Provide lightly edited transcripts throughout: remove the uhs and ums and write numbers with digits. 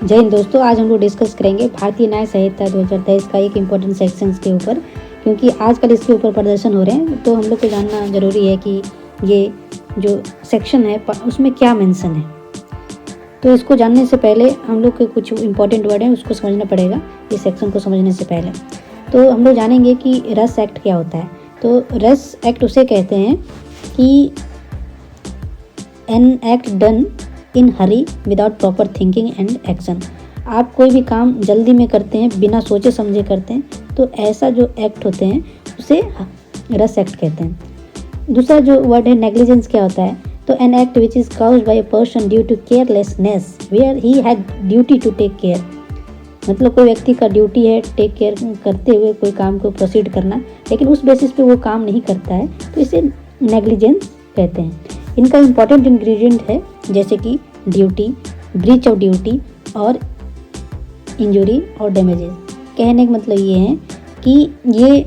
जय हिंद दोस्तों, आज हम लोग डिस्कस करेंगे भारतीय न्याय संहिता 2023 का एक इम्पोर्टेंट सेक्शंस के ऊपर, क्योंकि आजकल इसके ऊपर प्रदर्शन हो रहे हैं। तो हम लोग को जानना जरूरी है कि ये जो सेक्शन है उसमें क्या मेंशन है। तो इसको जानने से पहले हम लोग के कुछ इम्पोर्टेंट वर्ड हैं, उसको समझना पड़ेगा इस सेक्शन को समझने से पहले। तो हम लोग जानेंगे कि रस एक्ट क्या होता है। तो रस एक्ट उसे कहते हैं कि an act done in Hari without proper thinking and action. आप कोई भी काम जल्दी में करते हैं, बिना सोचे समझे करते हैं, तो ऐसा जो एक्ट होते हैं उसे रस एक्ट कहते हैं। दूसरा जो वर्ड है नेग्लिजेंस क्या होता है। तो an act which is caused by a person due to carelessness where he had duty to take care. मतलब कोई व्यक्ति का ड्यूटी है टेक केयर करते हुए कोई काम को प्रोसीड करना, लेकिन उस बेसिस पे वो काम नहीं करता है, तो इसे नेग्लिजेंस कहते हैं। इनका इम्पॉर्टेंट इंग्रेडिएंट है जैसे कि ड्यूटी, ब्रीच ऑफ ड्यूटी और इंजरी और डैमेजेस। कहने का मतलब ये है कि ये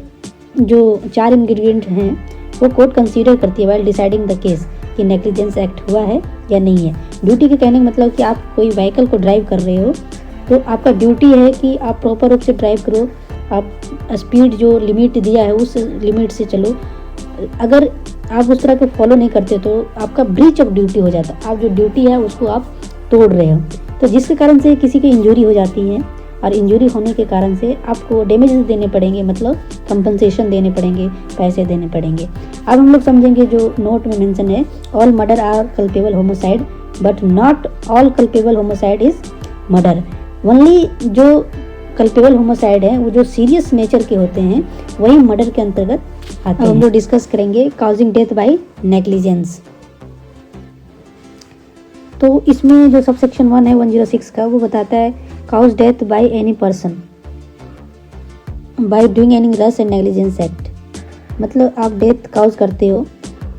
जो 4 इंग्रेडिएंट हैं वो कोर्ट कंसीडर करती है वाइल डिसाइडिंग द केस कि नेग्लिजेंस एक्ट हुआ है या नहीं है। ड्यूटी के कहने का मतलब कि आप कोई व्हीकल को ड्राइव कर रहे हो तो आपका ड्यूटी है कि आप प्रॉपर रूप से ड्राइव करो, आप स्पीड जो लिमिट दिया है उस लिमिट से चलो। अगर आप उस तरह के फॉलो नहीं करते तो आपका ब्रीच ऑफ ड्यूटी हो जाता है, आप जो ड्यूटी है उसको आप तोड़ रहे हो, तो जिसके कारण से किसी की इंजरी हो जाती है, और इंजरी होने के कारण से आपको डैमेजेस देने पड़ेंगे, मतलब कंपनसेशन देने पड़ेंगे, पैसे देने पड़ेंगे। अब हम लोग समझेंगे जो नोट में मेंशन है, all murder are culpable homicide but not all culpable homicide is murder. Only जो कल्पेबल होमोसाइड है वो जो सीरियस नेचर के होते हैं वही मर्डर के अंतर्गत आते हैं। हम लोग डिस्कस करेंगे काउजिंग डेथ बाय नेग्लिजेंस। तो इसमें जो सब सेक्शन 1 है 106 का, वो बताता है cause death by any person by doing any rash and negligence act. मतलब आप डेथ काउज करते हो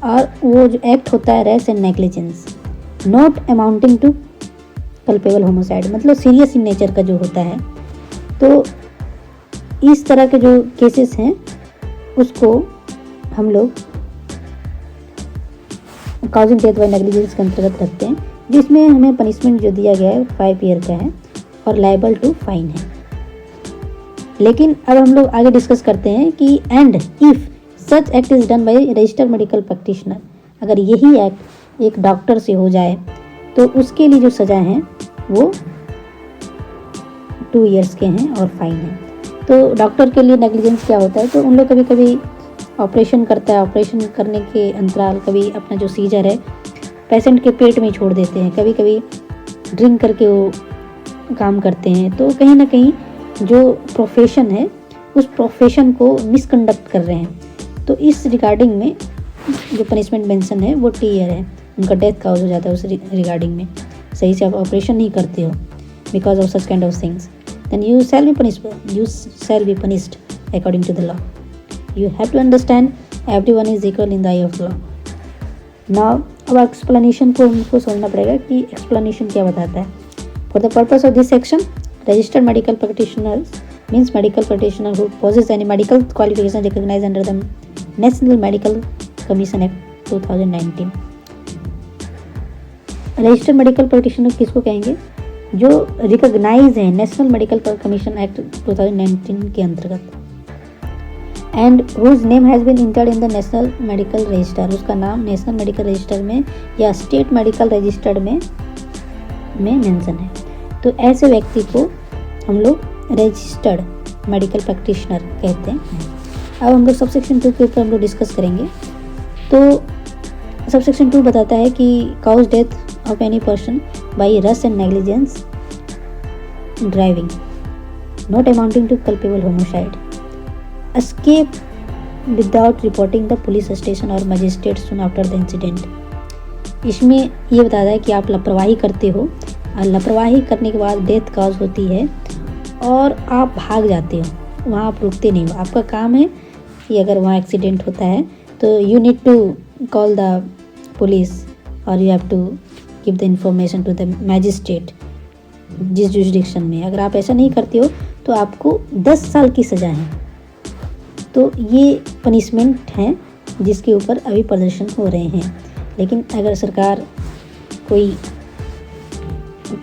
और वो जो एक्ट होता है rash and negligence not amounting to culpable homicide, मतलब सीरियस इन नेचर का जो होता है। तो इस तरह के जो केसेस हैं उसको हम लोग काउजिंग डेथ बाय नेग्लिजेंस के अंतर्गत रखते हैं, जिसमें हमें पनिशमेंट जो दिया गया है 5 ईयर का है और लायबल टू फाइन है। लेकिन अब हम लोग आगे डिस्कस करते हैं कि and if such act is done by registered medical practitioner, अगर यही एक्ट एक डॉक्टर से हो जाए तो उसके लिए जो सज़ा है वो 2 ईयर्स के हैं और फाइन है। तो डॉक्टर के लिए नेग्लिजेंस क्या होता है, तो उन लोग कभी कभी ऑपरेशन करता है, ऑपरेशन करने के अंतराल कभी अपना जो सीजर है पेशेंट के पेट में छोड़ देते हैं, कभी कभी ड्रिंक करके वो काम करते हैं। तो कहीं ना कहीं जो प्रोफेशन है उस प्रोफेशन को मिसकंडक्ट कर रहे हैं। तो इस रिगार्डिंग में जो पनिशमेंट मेंशन है वो 2 ईयर है, उनका डेथ काउज हो जाता है उस रिगार्डिंग में। सही से आप ऑपरेशन नहीं करते हो because of such kind of things, then you shall be punished according to the law. You have to understand everyone is equal in the eye of the law. Now अब explanation को हमको समझना पड़ेगा कि explanation क्या बताता है। For the purpose of this section, registered medical practitioners means medical practitioner who possess any medical qualification recognized under the National Medical Commission Act 2019. Registered medical practitioner किसको कहेंगे, जो रिकॉग्नाइज है नेशनल मेडिकल कमीशन एक्ट 2019 के अंतर्गत, and whose name has been entered in the national medical register, उसका नाम national medical register में या स्टेट मेडिकल रजिस्टर्ड में मेंशन है। तो ऐसे व्यक्ति को हम लोग रजिस्टर्ड मेडिकल प्रैक्टिशनर कहते हैं। अब हम लोग सब सेक्शन 2 के ऊपर हम लोग डिस्कस करेंगे। तो सब सेक्शन 2 बताता है कि cause death of any person by rus and negligence driving not amounting to culpable homicide, escape without reporting the police station or magistrate soon after the incident। इसमें ये बताता है कि आप लापरवाही करते हो और लापरवाही करने के बाद डेथ काज होती है और आप भाग जाते हो, वहाँ आप रुकते नहीं हो। आपका काम है कि अगर वहाँ एक्सीडेंट होता है तो you need to call the police और you have to give the information to the magistrate जिस जुरिडिक्शन में। अगर आप ऐसा नहीं करते हो तो आपको 10 साल की सज़ा है। तो ये पनिशमेंट है जिसके ऊपर अभी प्रदर्शन हो रहे हैं। लेकिन अगर सरकार कोई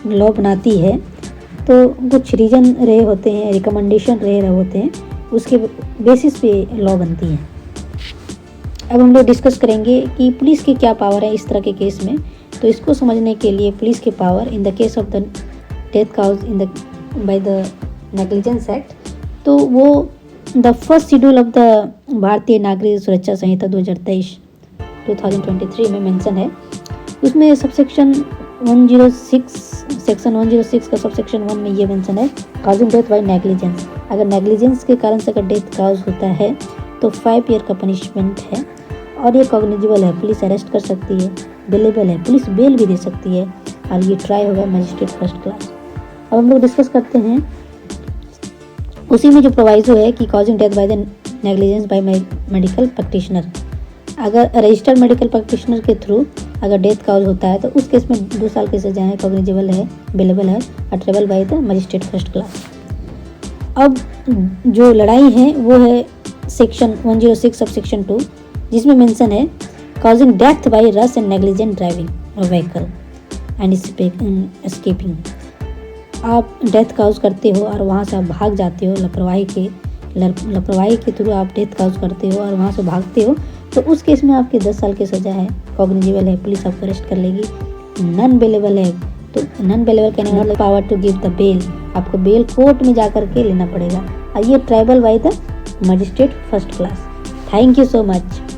लॉ बनाती है तो कुछ रीजन रहे होते हैं, रिकमेंडेशन रहे होते हैं, उसके बेसिस पे लॉ बनती है। अब हम लोग डिस्कस करेंगे कि पुलिस की क्या पावर है इस तरह के केस में। तो इसको समझने के लिए पुलिस की power in the case of the death cause in the by the negligence act, तो वो the first schedule of the Bharatiya Nagarik सुरक्षा संहिता 2023 में मेंशन है। उसमें सबसेक्शन 106 सेक्शन 106 का सबसेक्शन 1 में ये मेंशन है, काउजिंग डेथ बाय नेग्लिजेंस। अगर नेग्लिजेंस के कारण से अगर डेथ काउज होता है तो 5 ईयर का पनिशमेंट है और ये कॉग्निजेबल है, पुलिस अरेस्ट कर सकती है, बेलेबल है, पुलिस बेल भी दे सकती है और ये ट्राई होगा मजिस्ट्रेट फर्स्ट क्लास। अब हम लोग डिस्कस करते हैं उसी में जो प्रोवाइजो है कि causing death by the negligence by medical practitioner. अगर रजिस्टर्ड मेडिकल प्रैक्टिशनर के थ्रू अगर डेथ काउज होता है तो उस केस में 2 साल की सजा है, कॉग्निजेबल है, बेलेबल है और triable by the magistrate first class. अब जो लड़ाई है वो है सेक्शन 106 सब सेक्शन 2, जिसमें मेंशन है causing death bye rush and negligent driving of vehicle and escaping. आप डेथ काउज करते हो और वहाँ से आप भाग जाते हो, लापरवाही के थ्रू आप डेथ काउज करते हो और वहाँ से भागते हो, तो उस केस में आपकी 10 साल की सज़ा है, कॉग्निजेबल है, पुलिस आपको अरेस्ट कर लेगी। नॉन बेलेबल है, तो नॉन बेलेबल कहने का मतलब power to give the bail, आपको बेल कोर्ट में जा कर के लेना पड़ेगा और ये triable by the magistrate first class. Thank you so much.